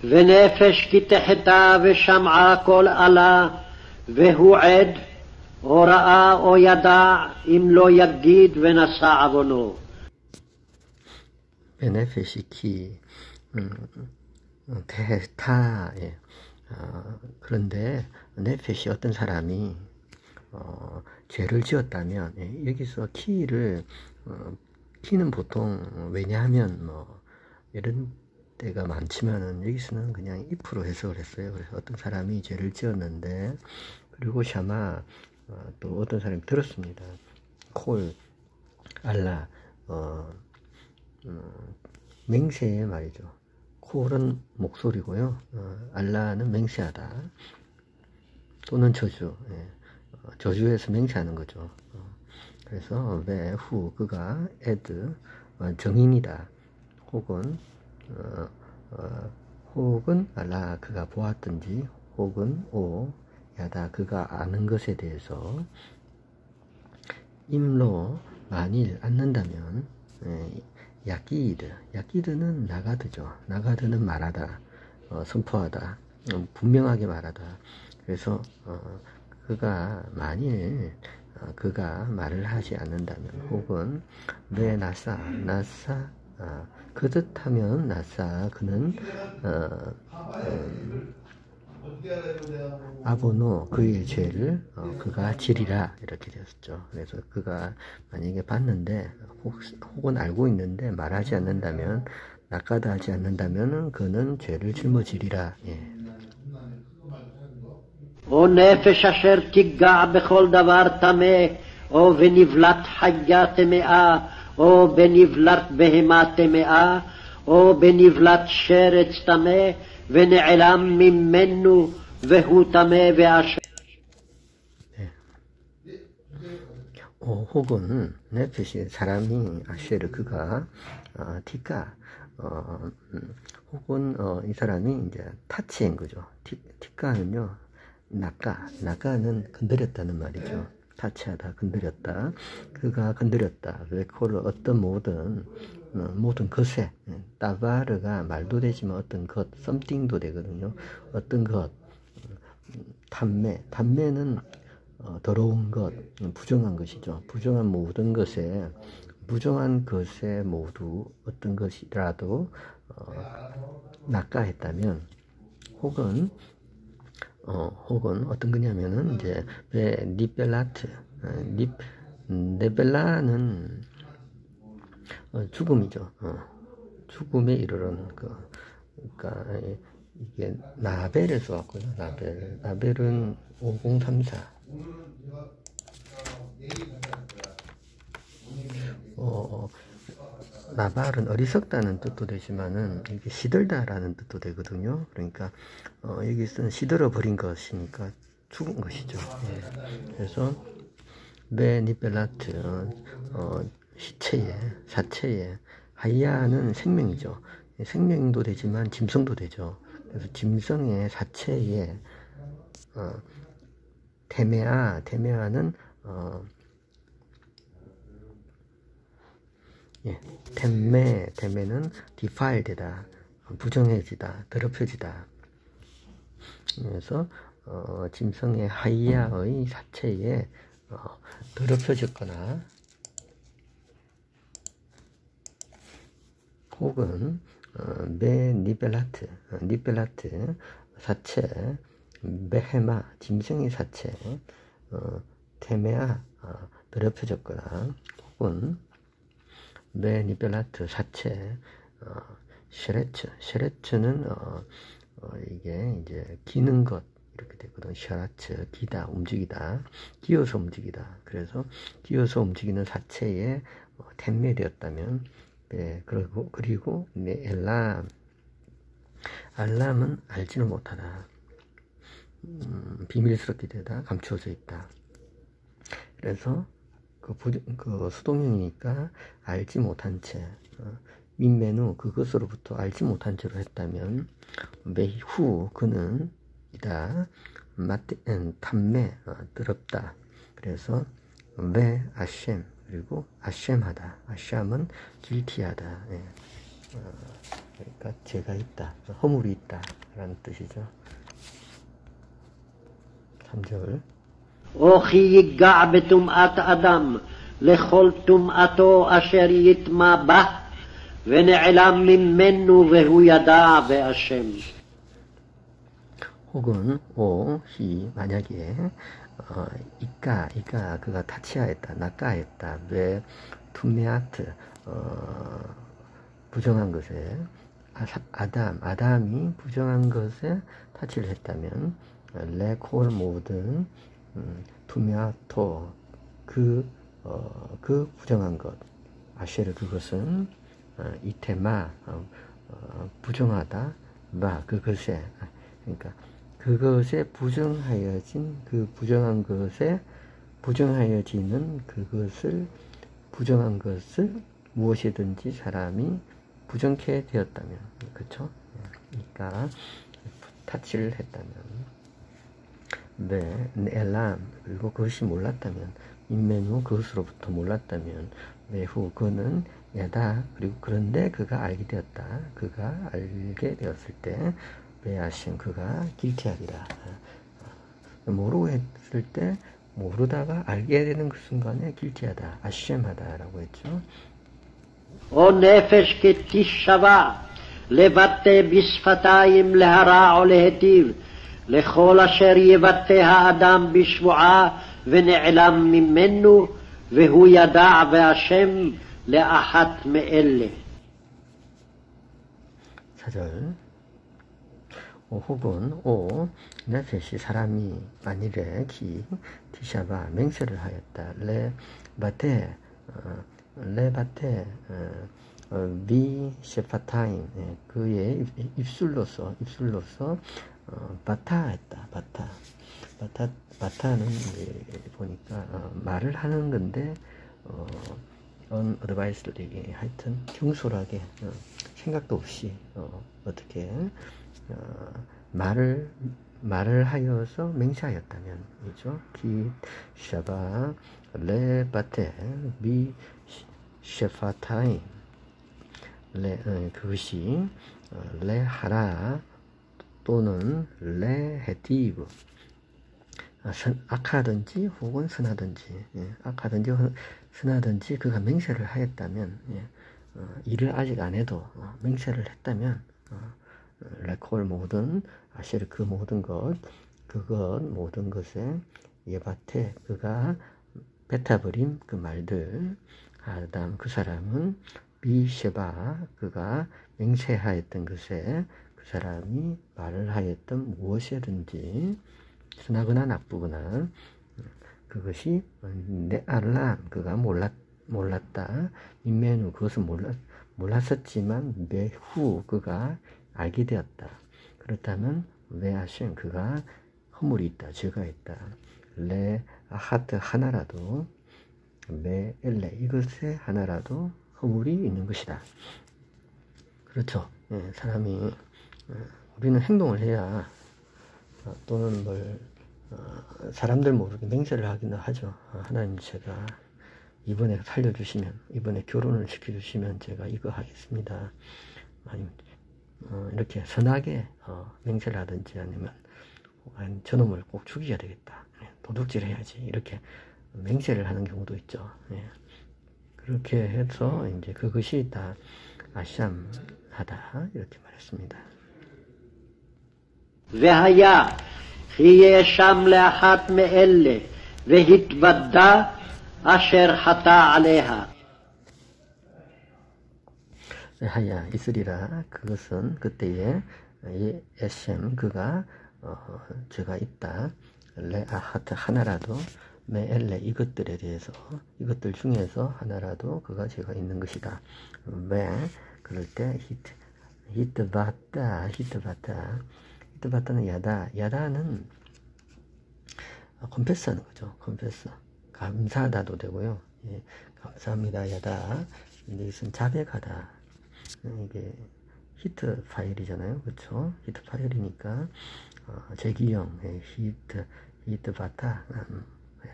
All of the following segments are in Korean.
ונפש כי תחתה ושמעה כל אלה, והוא עד, או ראה או ידע, אם לא יגיד ונשא עוונו. ונפש כי 대타, 예. 그런데 네페시 어떤 사람이 죄를 지었다면, 예, 여기서 키는 보통 왜냐하면 이런 때가 많지만은 여기서는 그냥 if로 해석을 했어요. 그래서 어떤 사람이 죄를 지었는데, 그리고 샤마 또 어떤 사람이 들었습니다. 콜 알라 맹세의 말이죠. 콜은 목소리고요. 알라는 맹세하다 또는 저주, 예. 저주에서 맹세하는 거죠. 그래서 왜 후 그가 에드 정인이다 혹은 알라 그가 보았든지 혹은 오 야다 그가 아는 것에 대해서 임로 만일 않는다면, 예, 야기드는 나가드죠. 나가드는 말하다, 선포하다, 분명하게 말하다. 그래서 그가 만일 그가 말을 하지 않는다면, 혹은 왜 나사 그듯하면 나사 그는 아보노 그의 죄를 그가 지리라 이렇게 되었죠. 그래서 그가 만약에 봤는데 혹은 알고 있는데 말하지 않는다면, 낚아다 하지 않는다면 그는 죄를 짊어지리라. 예. או נפש אשר תיגע בכל דבר טמא, או בנבלת חיה טמאה, או בנבלת בהמה טמאה, או בנבלת שרץ טמא, ונעלם ממנו, והוא טמא ואשר. 혹은 네페시 사람이 아쉐르 그가 티카 혹은 이 사람이 이제 타치인 거죠. 티카는요 나가는 건드렸다는 말이죠. 타치하다, 건드렸다. 그가 건드렸다. 왜 그걸 어떤 모든 것에, 따바르가 말도 되지만 어떤 것, something도 되거든요. 어떤 것, 탐매는 더러운 것, 부정한 것이죠. 부정한 모든 것에, 부정한 것에 모두 어떤 것이라도 낚아했다면, 혹은 어떤 거냐면은 이제 니벨라트, 네벨라는 죽음이죠. 죽음에 이르는 그러니까 이게 나벨을 써왔고요. 나벨은 5034. 나발은 어리석다는 뜻도 되지만은 이게 시들다라는 뜻도 되거든요. 그러니까 여기 쓰는 시들어 버린 것이니까 죽은 것이죠. 예. 그래서 베니벨라트 시체에, 사체에, 하이야는 생명이죠. 생명도 되지만 짐승도 되죠. 그래서 짐승의 사체에 테메아는 예, 템매는 defile 되다, 부정해지다, 더럽혀지다. 그래서 짐승의 하이야의 사체에 더럽혀졌거나, 혹은 니벨라트 사체, 베헤마 짐승의 사체, 테메아 더럽혀졌거나, 혹은 니벨라트 사체, 쉐레츠는 이게 이제 기는 것 이렇게 되거든. 샤라츠 기다, 움직이다, 기어서 움직이다. 그래서 기어서 움직이는 사체에 템매되었다면, 네, 그리고 알람은 알지는 못하다, 비밀스럽게 되다, 감추어져 있다. 그래서 그 수동형이니까 알지 못한 채, 민매누 그것으로부터 알지 못한 채로 했다면, 매후 그는 이다, 탐매 더럽다. 그래서 왜 아셴, 그리고 아셴하다, 아셴은 길티하다. 예. 그러니까 죄가 있다, 허물이 있다 라는 뜻이죠. 3절 או כי ייגע בטומאת אדם לכל טומאתו אשר יטמע בה, ונעלם ממנו והוא ידע בהשם. 혹은 히 만약에 이까 그가 타치하였다, 낙가했다, 왜 투메아트 부정한 것에 아담이 부정한 것에 타치를 했다면 레콜 모든 투메아토 그 부정한 것 아쉐르 그것은 이테마 부정하다 마 그것에 그러니까 그것에 부정하여진 그 부정한 것에 부정하여지는 그것을 부정한 것을 무엇이든지 사람이 부정케 되었다면 그렇죠? 그러니까 타치를 했다면 네, 엘람 그리고 그것이 몰랐다면 인메누 그것으로부터 몰랐다면 매후 그는 야다 그리고 그런데 그가 알게 되었다. 그가 알게 되었을 때 베아신 그가 길티하리라. 모르고 했을 때 모르다가 알게 되는 그 순간에 길티하다, 아시엠하다라고 했죠. או נפש כתשבע, לבטא בשפתיים להרע או להיטיב, לכל אשר יבטא האדם בשבועה ונעלם ממנו, והוא ידע בהשם לאחת מאלה. 4절 혹은 네페시 사람이 만일에 기 티샤바 맹세를 하였다. 레바테 비 셰파타임 그의 입술로서 바타했다. 바타는 보니까 말을 하는 건데 어드바이스들이 하여튼 경솔하게 생각도 없이 어떻게 말을 하여서 맹세하였다면 이죠. 기 샤바 레바테 비 셰파타임 그것이 레하라 또는 레헤티브 악하든지 혹은 선하든지 악하든지 선하든지 그가 맹세를 하였다면 일을 아직 안 해도 맹세를 했다면 레콜 모든 아시르 그 모든 것 모든 것에 예바테 그가 뱉어버린 그 말들 아담 그 사람은 비셰바 그가 맹세하였던 것에 그 사람이 말을 하였던 무엇이든지 선하거나 나쁘거나 그것이 네알람 그가 몰랐다 인메누 그것은 몰랐었지만 매후 그가 알게 되었다. 그렇다면 왜하신 그가 허물이 있다, 죄가 있다. 레 아하트 하나라도 메 엘레 이것에 하나라도 허물이 있는 것이다. 그렇죠. 사람이 우리는 행동을 해야 또는 사람들 모르게 맹세를 하기는 하죠. 하나님 제가 이번에 살려주시면 이번에 결혼을 시켜주시면 제가 이거 하겠습니다. 아니면 이렇게 선하게 맹세를 하든지 아니면 저놈을 꼭 죽여야 되겠다. 도둑질 해야지. 이렇게 맹세를 하는 경우도 있죠. 그렇게 해서 이제 그것이 다 아샴하다 이렇게 말했습니다. והיה כי יאשם לאחת מאלה והתוודה אשר חטא עליה. 하야 있으리라. 그것은 그때에 에셈 그가 죄가 있다. 레아하트 하나라도 메엘레 이것들에 대해서 이것들 중에서 하나라도 그가 죄가 있는 것이다. 왜 그럴 때 히트바타는 야다는 컴패스하는 거죠. 컴패스 감사하다도 되고요. 감사합니다 야다. 근데 이것은 자백하다. 이게 히트 파일이잖아요. 그렇죠? 히트 파일이니까 제기형 히트바타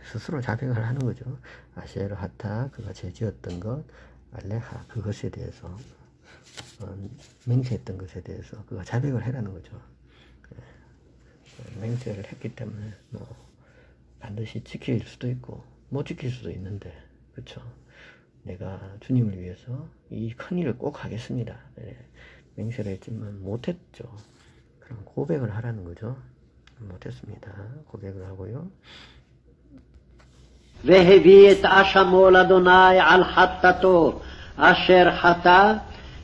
스스로 자백을 하는 거죠. 아시에르 하타 그가 죄지었던 것 알레하 그것에 대해서 맹세했던 것에 대해서 그가 자백을 해라는 거죠. 맹세를 했기 때문에 뭐 반드시 지킬 수도 있고 못 지킬 수도 있는데, 그렇죠? 내가 주님을 위해서 이 큰 일을 꼭 하겠습니다. 맹세를 했지만 못했죠. 그럼 고백을 하라는 거죠. 못했습니다. 고백을 하고요. והביא את אשמו לאדוני על חטאתו אשר חטא,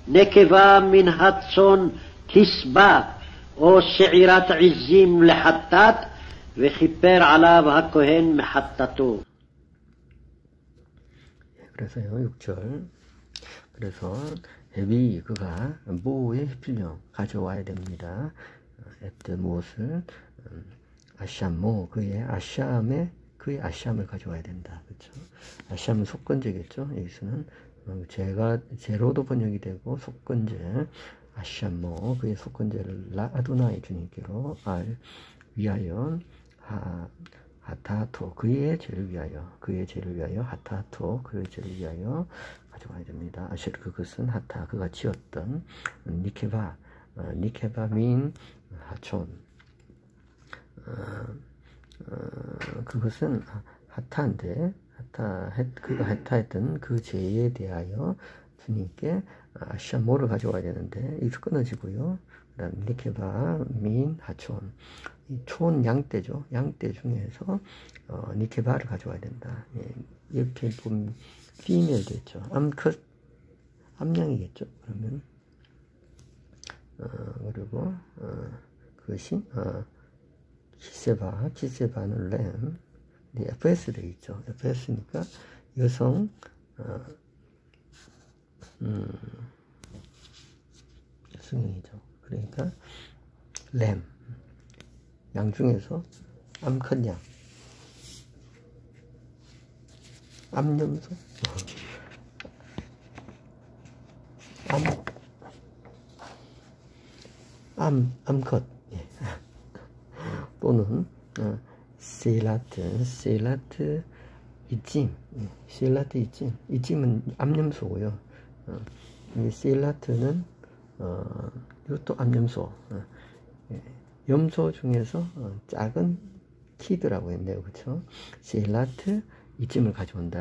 נקבה מן הצאן כסבה או שעירת עזים לחטאת, וכיפר עליו הכהן מחטאתו. 그래서요, 6절. 그래서 헤비 그가 모의 필령 가져와야 됩니다. 무엇을? 아샴모, 그의 아샴을 가져와야 된다. 그렇죠? 아샴은 속건제겠죠. 여기서는 제로도 번역이 되고 속건제, 아샴모, 그의 속건제를 아도나이 주님께로 위하여 하타토, 그의 죄를 위하여 하타토, 그의 죄를 위하여 가져와야 됩니다. 아실 그것은 하타, 그가 지었던 니케바 민 하촌, 그것은 하타인데, 그가 하타했던 그 죄에 대하여 주님께 아샤모를 가져와야 되는데, 이거 끊어지고요. 그 다음 니케바 민 하촌, 이 촌 양떼죠. 양떼 중에서 니케바를 가져와야 된다. 이렇게 보면 피메일 됐죠. 암컷, 암양이겠죠. 그러면 그리고 그것이 키세바는 램, FS 되겠죠. FS니까 여성 여성이죠. 그러니까 램, 양 중에서 암컷 양, 암염소, 암컷, 예. 또는 셀라트 이찜, 이찜은 암염소고요. 이 셀라트는 이것도 암염소, 염소 중에서 작은 키드라고 했네요. 그렇죠? 셀라트 이찜을 가져온다.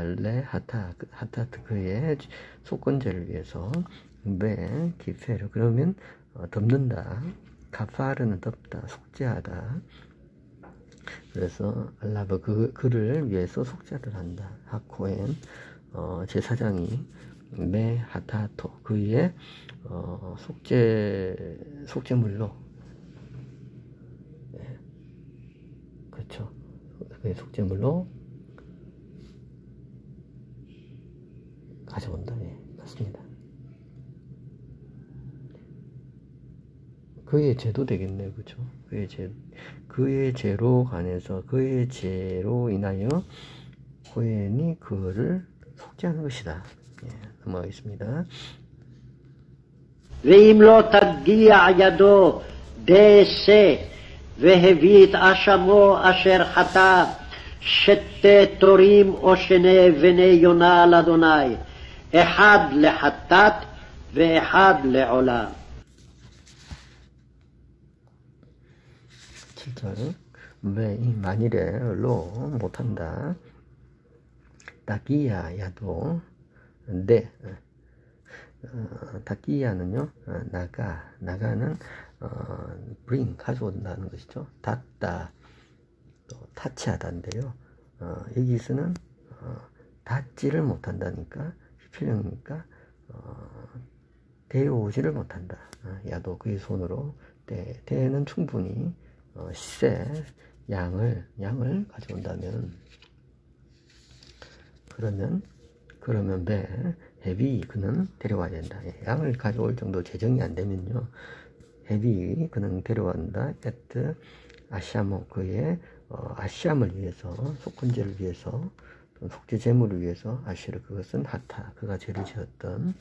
하타트 그의 속건제를 위해서 기페르, 그러면 덮는다. 가파르는 덮다, 속죄하다. 그래서 알라브 그를 위해서 속죄를 한다. 하코엔 제사장이 하타토, 그의 속죄물로, 네. 그렇죠. 그의 속죄물로 가져온다. 예, 맞습니다. 그의 죄도 되겠네요. 그죠? 그의 죄로 관해서, 그의 죄로 인하여 고엔이 그를 속죄하는 것이다. 예, 넘어가겠습니다. ואם לא תגיע ידו דעשה והביא את אשמו אשר חטא, שתי תורים או שני בני יונה לאדוני, אחד לחטאת ואחד לעולה. 7절. 왜 만일에로 못한다. 다기야야도 다기야는요, 나가는 bring, 가져온다는 것이죠. 닫다, 또 타치하다인데요. 여기서는 닫지를 못한다니까, 필령이니까 데려오지를 못한다. 야도 그의 손으로, 대는 충분히 양을 가져온다면, 그러면 헤비 그는 데려와야 된다. 양을 가져올 정도 재정이 안 되면요, 헤비 그는 데려간다. 에트 아샤모, 그의 아샴을 위해서, 속건제를 위해서, 속죄 제물을 위해서, 아시르 그것은 하타, 그가 죄를 지었던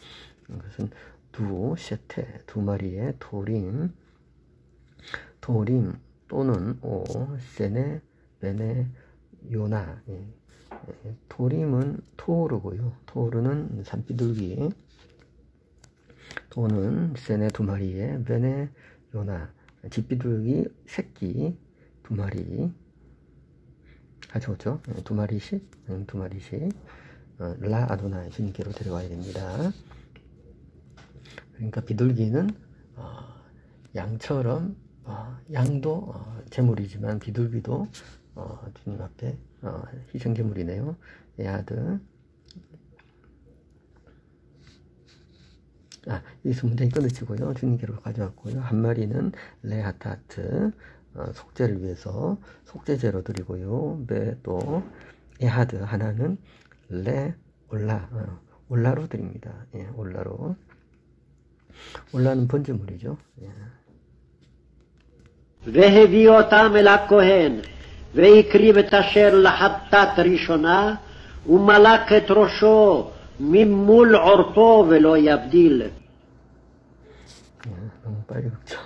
그것은 두 마리의 토림 또는 세네 베네 요나. 토림은 토르고요. 토르는 산비둘기, 또는 세네 2마리에 베네 요나 집비둘기 새끼 2마리 가져오죠. 2마리씩 2마리씩 라 아도나이 주님께로 데려와야 됩니다. 그러니까 비둘기는 양처럼 양도 제물이지만 비둘기도 주님 앞에 희생제물이네요. 야드 여기서 문장이 끊어지고요. 주님께로 가져왔고요. 한 마리는 레하타트 속죄를 위해서 속죄제로 드리고요. 또 에하드 하나는 레 올라 올라로 드립니다. 예, 올라로. 올라는 번제물이죠. 예. והביא אותם אל הכהן, והקריב את אשר לחטאת ראשונה, ומלק את ראשו ממול עורפו ולא יבדיל. 너무 빨리 읽죠.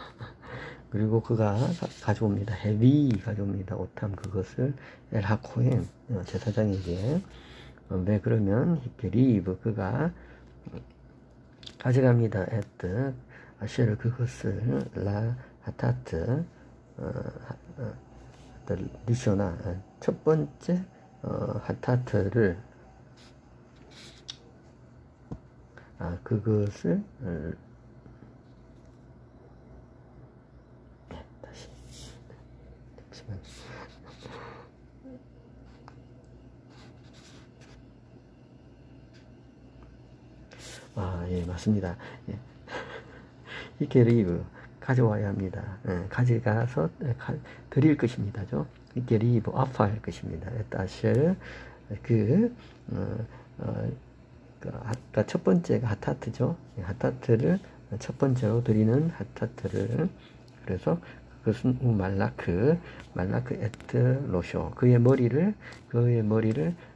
그리고 그가 가져옵니다. 헤비 가져옵니다. 오탐 그것을 엘하코엔 제사장에게. 왜 그러면 히케리브 그가 가져갑니다. 에트 아쉐르 그것을 라 하타트 리쇼나 첫 번째 하타트를 그것을 다시 잠시만요. 예, 맞습니다. 예. 히케리브 가져와야 합니다. 예, 가져가서 드릴 것입니다죠. 히케리브 아파할 것입니다. 다시 아까 첫 번째가 하타트죠. 하타트를 첫 번째로 드리는 하타트를 그래서 그것은 말라크 에트 로쇼 그의 머리를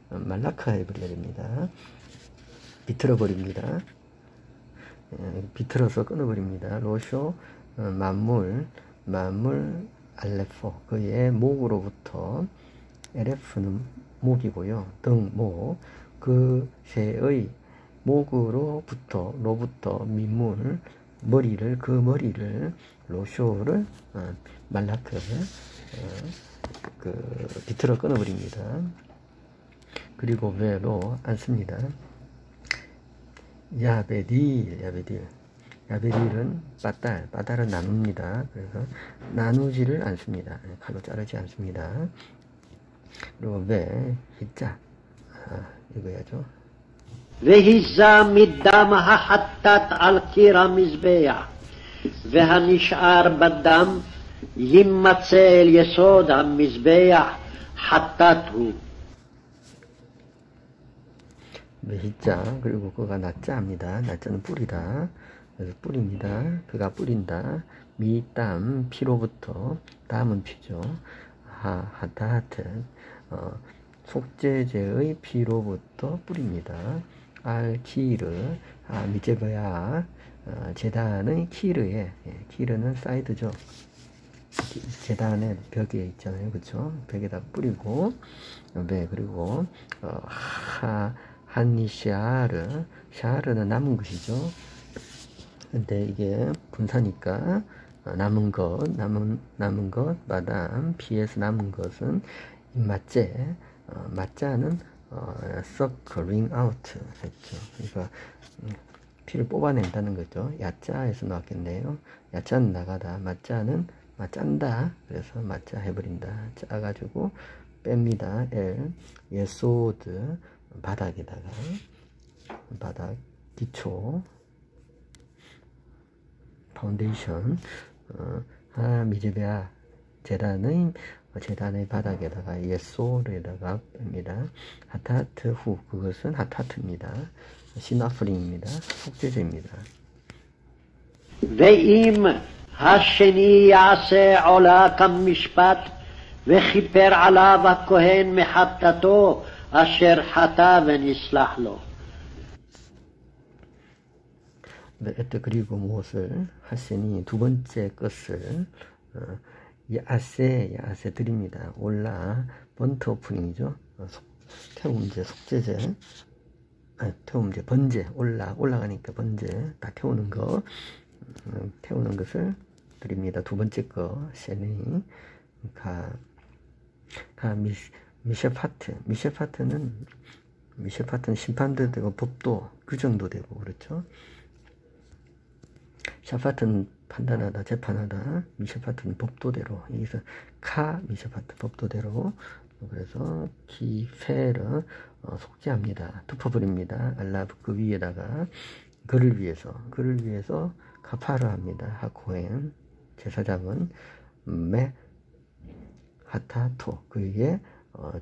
말라카 해버려야 됩니다. 비틀어 버립니다. 비틀어서 끊어버립니다. 로쇼 만물 알레포 그의 목으로부터 LF는 목이고요. 목 그 새의 목으로부터 민물 머리를 로쇼를 말라크를 비틀어 끊어버립니다. 그리고 왜로 않습니다. 야베딜은 빠달은 나눕니다. 그래서 나누지를 않습니다. 칼로 자르지 않습니다. 그리고 왜 히자 이거야죠. והיזה מדם החטאת על קיר המזבח, והנשאר בדם יימצא אל יסוד המזבח, חטאת הוא. 히자 그리고 그가 나짜입니다. 나짜는 뿌리다. 그래서 뿌립니다. 그가 뿌린다. 미땀 피로부터 땀은 피죠. 하타트 속죄제의 피로부터 뿌립니다. 알키르 미제버야 제단의 키르에 키르는 사이드죠. 제단의 벽에 있잖아요. 그쵸? 벽에다 뿌리고 그리고 한니샤르 샤르는 남은 것이죠. 근데 이게 분사니까 남은 것 마담 피에서 남은 것은 맞제 맞자는 suckling out 했죠. 그러니까 피를 뽑아낸다는 거죠. 야자에서 나왔겠네요. 야자는 나가다, 맞자는 짠다. 그래서 맞자 해버린다. 짜가지고 뺍니다. 예소드 바닥에다가 바닥 기초 파운데이션 미제베아 재단의 바닥에다가 예소르에다가 뺍니다. 하타트 후 그것은 하타트입니다. 시나프링입니다. 속죄제입니다. ואם השני יעשה עולה כמשפט וכיפר עליו הכהן מחטאתו אשר חטא ונסלח לו. 그리고 무엇을 하시니 두 번째 것을 야세 드립니다. 올라 번트 오프닝이죠. 태움제 속죄제 태우면 이제 번제, 올라가니까 번제, 다 태우는 태우는 것을 드립니다. 두 번째 거, 셰니, 미셰파트는 심판도 되고, 법도, 규정도 되고, 그렇죠? 샤파트는 판단하다, 재판하다, 미셰파트는 법도대로, 여기서 미셰파트, 법도대로, 그래서 기페를 속죄합니다. 덮어버립니다. 알라브 그 위에다가 그를 위해서 카파를 합니다. 하코엔 제사장은 메 하타토 그의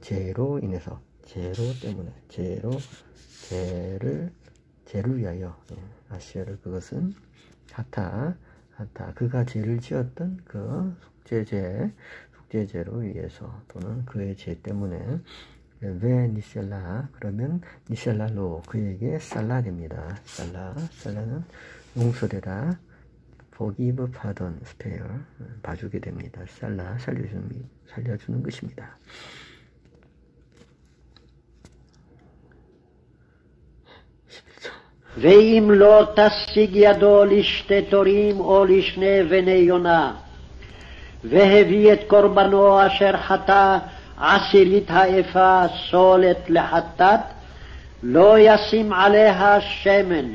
죄로 인해서 죄를 위하여 아시아를 그것은 하타 그가 죄를 지었던 그 속죄죄로 위해서 또는 그의 죄 때문에 왜 니셀라 그러면 니셀라로 그에게 살라됩니다. 살라는 용서되다 forgive, pardon, spare 봐주게 됩니다. 살려주는 것입니다. 11절 ואם לא תשיג ידו לשתי תורים או לשני בני יונה והביא את קורבנו אשר חטא עשירית האפה סולת לחטאת לא ישים עליה שמן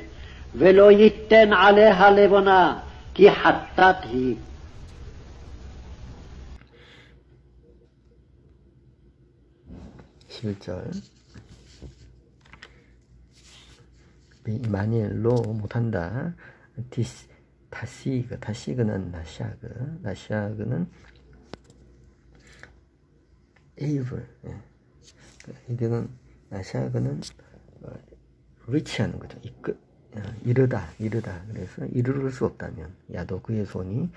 ולא ייתן עליה לבונה כי חטאת היא. 만일로 못한다. 다시그는 나시아그는 able. 이들은 나시아그는 리치하는 거죠. 이르다. 그래서 이룰 수 없다면 야도 그의 손이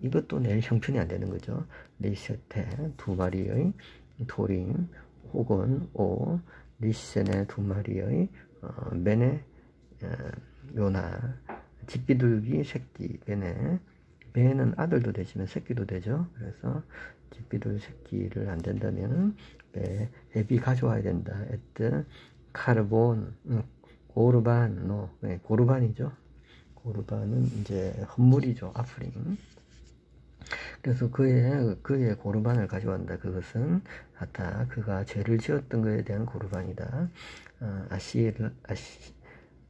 이것도 낼 형편이 안 되는 거죠. 리셋에 두 마리의 도림 혹은 리셋의 두 마리의 메네 요나 집비둘기 새끼 배는 아들도 되지만 새끼도 되죠. 그래서 집비둘 새끼를 안 된다면 애비 가져와야 된다. 에트 카르본 고르반이죠. 고르반은 이제 헌물이죠. 아프링. 그래서 그의 고르반을 가져간다. 그것은 하타 그가 죄를 지었던 것에 대한 고르반이다.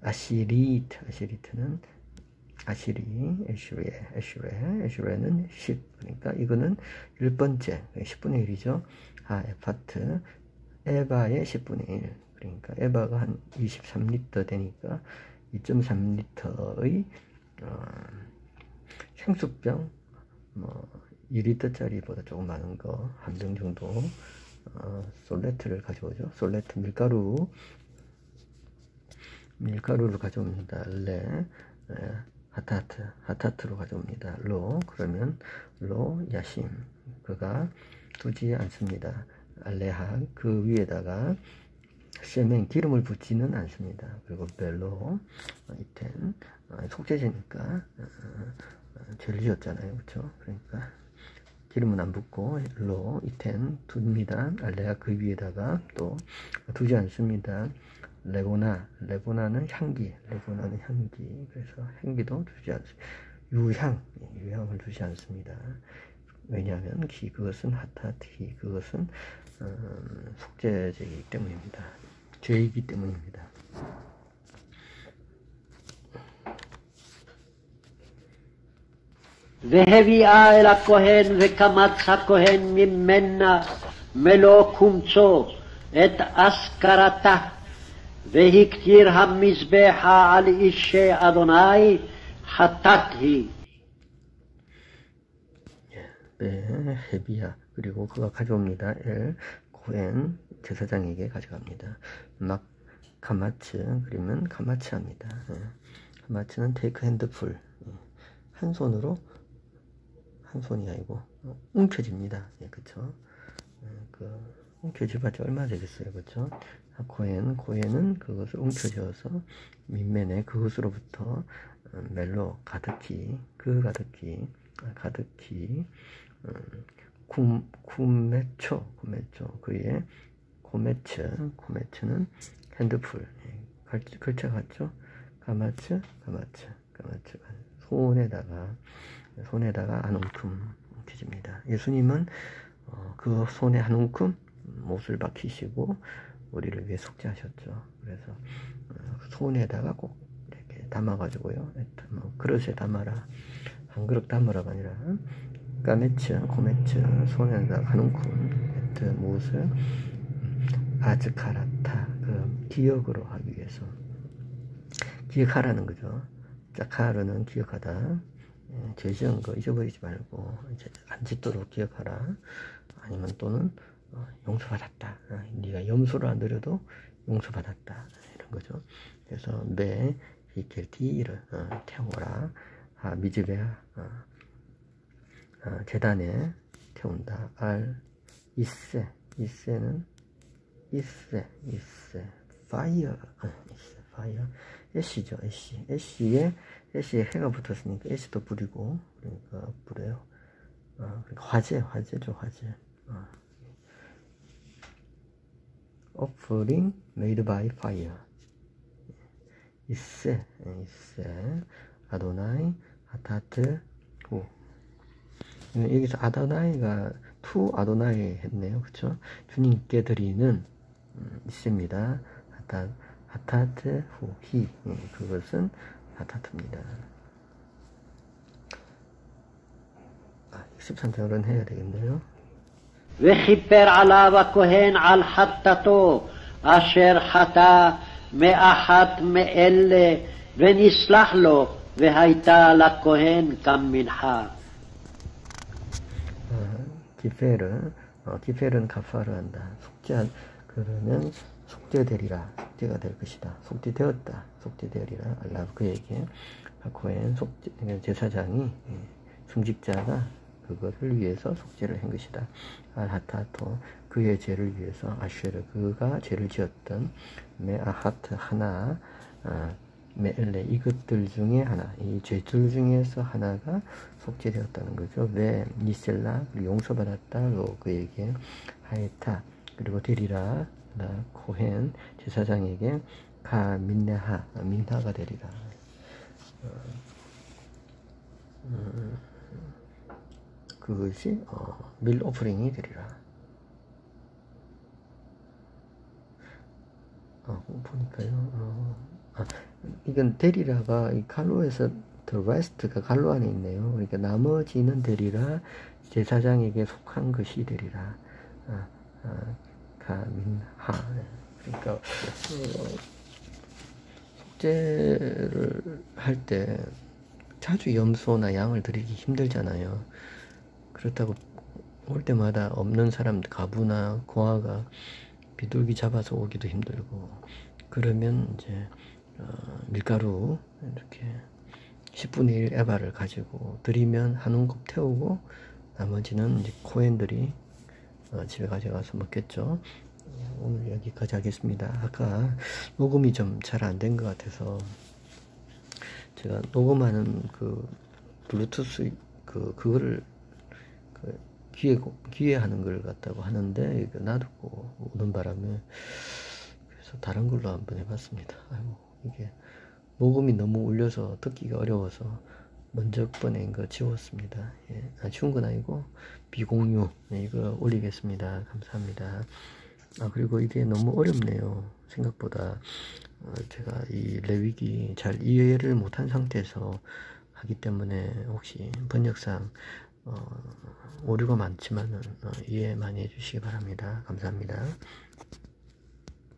아시리트는 에슈레는 10. 그러니까 이거는 1번째 10분의 1이죠. 에파트 에바의 10분의 1. 그러니까 에바가 한 23리터 되니까 2.3리터의 생수병 2리터짜리보다 조금 많은 거 한 병 정도 솔레트를 가져오죠. 솔레트 밀가루를 가져옵니다. 하타트로 가져옵니다. 그러면 야심 그가 두지 않습니다. 알레하 그 위에다가 셰멘 기름을 붓지는 않습니다. 그리고 벨로 이텐 속죄제니까 죄를 지었잖아요. 그렇죠? 그러니까 기름은 안 붓고 이텐 둡니다. 알레하 그 위에다가 또 두지 않습니다. 레보나는 향기. 그래서 향기도 두지 않습니다. 유향을 두지 않습니다. 왜냐하면 그것은 하타티 그것은 속죄제이기 때문입니다. 죄이기 때문입니다. והביאה אל הכהן וקמץ הכהן ממנה מלוא קומצו את אזכרתה והקטיר המזבחה על אישי אדוני חטאת היא. 헤비야 그리고 그가 가져옵니다. 코엔 제사장에게 가져갑니다. 카마츠 그러면 카마츠합니다. 카마츠는 테이크 핸드풀 한 손이 아니고 움켜집니다. 그렇죠? 움켜쥐봤자 얼마 되겠어요, 그렇죠? 고에는 그것을 움켜쥐어서 민면에 그것으로부터 멜로 가득히 구메초 그의 고메츠는 핸드풀. 글자 같죠? 가마츠, 가마츠, 가마츠가 손에다가 한 움큼 뒤집니다. 예수님은 그 손에 한 움큼 못을 박히시고 우리를 위해 속죄하셨죠. 그래서 손에다가 꼭 이렇게 담아가지고요. 그릇에 담아라. 한 그릇 담으라가 아니라 까메츠, 고메츠 손에다가 한 움큼 못을 아즈카라타 그 기억으로 하기 위해서 기억하라는 거죠. 짜카르는 기억하다. 죄 지은 거 잊어버리지 말고 이제 안 짓도록 기억하라. 아니면 또는 용서받았다. 네가 염소를 안 드려도 용서받았다. 이런 거죠. 그래서 매 히켈티를 태워라. 미즈베아 재단에 태운다. 이세는 파이어 애쉬죠. 애쉬에 해가 붙었으니까 애쉬도 뿌리고 그러니까 뿌려요. 그러니까 화재죠. 화재. offering made by fire. 이세 아도나이 하타트 후. 여기서 아도나이가 투 아도나이 했네요. 그쵸? 주님께 드리는 있습니다. 하타트 후 히. 그것은 하타트입니다. 13절은 해야 되겠네요. וכיפר עליו הכהן על חטאתו אשר חטא מאחת מאלה ונסלח לו והייתה לכהן כמנחה. 기펠은 가파를 한다. 그러면 속죄되리라. 속죄가 될 것이다. 속죄되었다. 속죄되리라. 알라 그에게 코엔 제사장이 승직자가 그것을 위해서 속죄를 한 것이다. 알하타토 그의 죄를 위해서 아쉐르 그가 죄를 지었던 메아하트 하나 메엘레 이것들 중에 하나 이 죄들 중에서 하나가 속죄되었다는 거죠. 왜 니셀라 용서받았다로 그에게 하에타 그리고 되리라 나 코헨 제사장에게 가 민하가 되리라. 그것이 밀 오프링이 되리라. 보니까요. 이건 데리라가 이 갈로에서 the rest가 갈로 안에 있네요. 그러니까 나머지는 되리라. 제사장에게 속한 것이 되리라. 가민하. 그러니까 속죄를 할 때 자주 염소나 양을 드리기 힘들잖아요. 그렇다고 올 때마다 없는 사람들 가부나 고아가 비둘기 잡아서 오기도 힘들고 그러면 이제 밀가루 이렇게 10분의 1 에바를 가지고 드리면 한 움큼 태우고 나머지는 이제 코엔들이 집에 가져가서 먹겠죠. 오늘 여기까지 하겠습니다. 아까 녹음이 좀 잘 안 된 것 같아서 제가 녹음하는 그 블루투스 그거를 귀에 하는 걸 갖다고 하는데 이거 놔두고 오는 바람에 그래서 다른 걸로 한번 해봤습니다. 아이고 이게 녹음이 너무 울려서 듣기가 어려워서 먼저 꺼낸 거 지웠습니다. 예. 지운 건 아니고 비공유 이거 올리겠습니다. 감사합니다. 그리고 이게 너무 어렵네요. 생각보다 제가 이 레위기 잘 이해를 못한 상태에서 하기 때문에 혹시 번역상 오류가 많지만은 이해 많이 해주시기 바랍니다. 감사합니다.